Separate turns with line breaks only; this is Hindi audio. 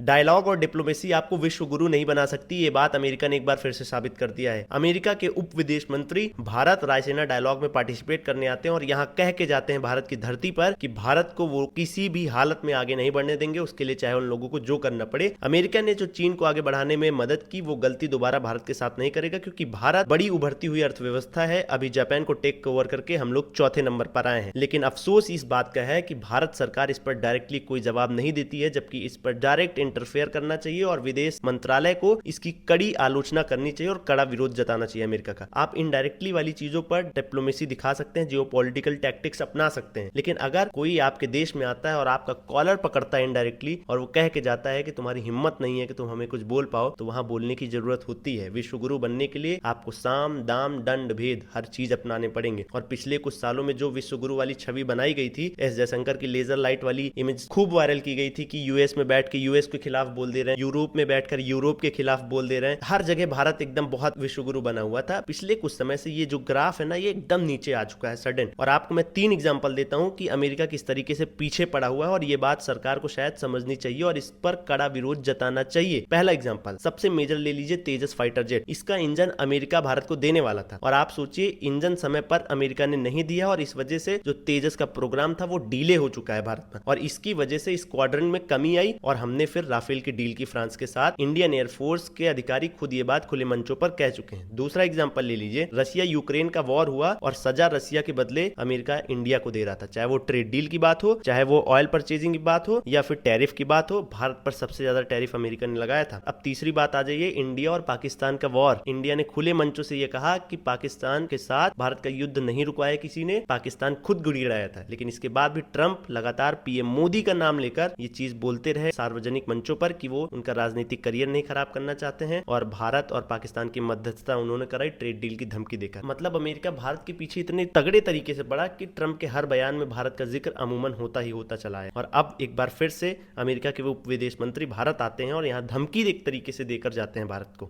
डायलॉग और डिप्लोमेसी आपको विश्व गुरु नहीं बना सकती, ये बात अमेरिका ने एक बार फिर से साबित कर दिया है। अमेरिका के उप विदेश मंत्री भारत रायसीना डायलॉग में पार्टिसिपेट करने आते हैं और यहाँ कह के जाते हैं भारत की धरती पर कि भारत को वो किसी भी हालत में आगे नहीं बढ़ने देंगे, उसके लिए चाहे उन लोगों को जो करना पड़े। अमेरिका ने जो चीन को आगे बढ़ाने में मदद की वो गलती दोबारा भारत के साथ नहीं करेगा, क्योंकि भारत बड़ी उभरती हुई अर्थव्यवस्था है। अभी जापान को टेक ओवर करके हम लोग चौथे नंबर पर आए हैं। लेकिन अफसोस इस बात का है कि भारत सरकार इस पर डायरेक्टली कोई जवाब नहीं देती है, जबकि इस पर डायरेक्ट इंटरफेयर करना चाहिए और विदेश मंत्रालय को इसकी कड़ी आलोचना करनी चाहिए और कड़ा विरोध जताना चाहिए अमेरिका का। आप इनडायरेक्टली वाली चीजों पर डिप्लोमेसी दिखा सकते हैं, जियोपॉलिटिकल टैक्टिक्स अपना सकते हैं, लेकिन अगर कोई आपके देश में आता है और आपका कॉलर पकड़ता है इनडायरेक्टली और वो कह के जाता है कि तुम्हारी हिम्मत नहीं है कि तुम हमें कुछ बोल पाओ, तो वहां बोलने की जरूरत होती है। विश्वगुरु बनने के लिए आपको साम दाम दंड भेद हर चीज अपनाने पड़ेंगे। और पिछले कुछ सालों में जो विश्वगुरु वाली छवि बनाई गई थी, एस जयशंकर की लेजर लाइट वाली इमेज खूब वायरल की गई थी कि यूएस में बैठ के यूएस के खिलाफ बोल दे रहे हैं, यूरोप में बैठकर यूरोप के खिलाफ बोल दे रहे हैं। हर जगह भारत एकदम बहुत विश्वगुरु बना हुआ था। पिछले कुछ समय से ये जो ग्राफ है ना, ये एकदम नीचे आ चुका है सडन। और आपको मैं 3 एग्जांपल देता हूं कि अमेरिका किस तरीके से पीछे पड़ा हुआ है, और ये बात सरकार को शायद समझनी चाहिए और इस पर कड़ा विरोध जताना चाहिए। पहला एग्जांपल सबसे मेजर ले लीजिए, तेजस फाइटर जेट। इसका इंजन अमेरिका भारत को देने वाला था और आप सोचिए इंजन समय पर अमेरिका ने नहीं दिया और इस वजह से जो तेजस का प्रोग्राम था वो डिले हो चुका है भारत में, और इसकी वजह से स्क्वाड्रन में कमी आई और हमने फिर राफेल की डील की फ्रांस के साथ। इंडियन एयरफोर्स के अधिकारी खुद ये बात खुले मंचों पर कह चुके हैं। दूसरा एग्जांपल ले लीजिए, रशिया यूक्रेन का वॉर हुआ और सजा रशिया के बदले अमेरिका इंडिया को दे रहा था, चाहे वो ट्रेड डील की बात हो, चाहे वो ऑयल परचेजिंग की बात हो या फिर टैरिफ की बात हो। भारत पर सबसे ज्यादा टैरिफ अमेरिका ने लगाया था। अब तीसरी बात आ जाइए, इंडिया और पाकिस्तान का वॉर। इंडिया ने खुले मंचों से यह कहा कि पाकिस्तान के साथ भारत का युद्ध नहीं रुकवाया किसी ने, पाकिस्तान खुद गिड़गिड़ाया था। लेकिन इसके बाद भी ट्रंप लगातार पीएम मोदी का नाम लेकर ये चीज बोलते रहे सार्वजनिक मंचों पर कि वो उनका राजनीतिक करियर नहीं खराब करना चाहते हैं, और भारत और पाकिस्तान की मध्यस्थता उन्होंने कराई ट्रेड डील की धमकी देकर। मतलब अमेरिका भारत के पीछे इतने तगड़े तरीके से पड़ा कि ट्रंप के हर बयान में भारत का जिक्र अमूमन होता ही होता चला है। और अब एक बार फिर से अमेरिका के उप विदेश मंत्री भारत आते हैं और यहाँ धमकी एक तरीके से देकर जाते हैं भारत को।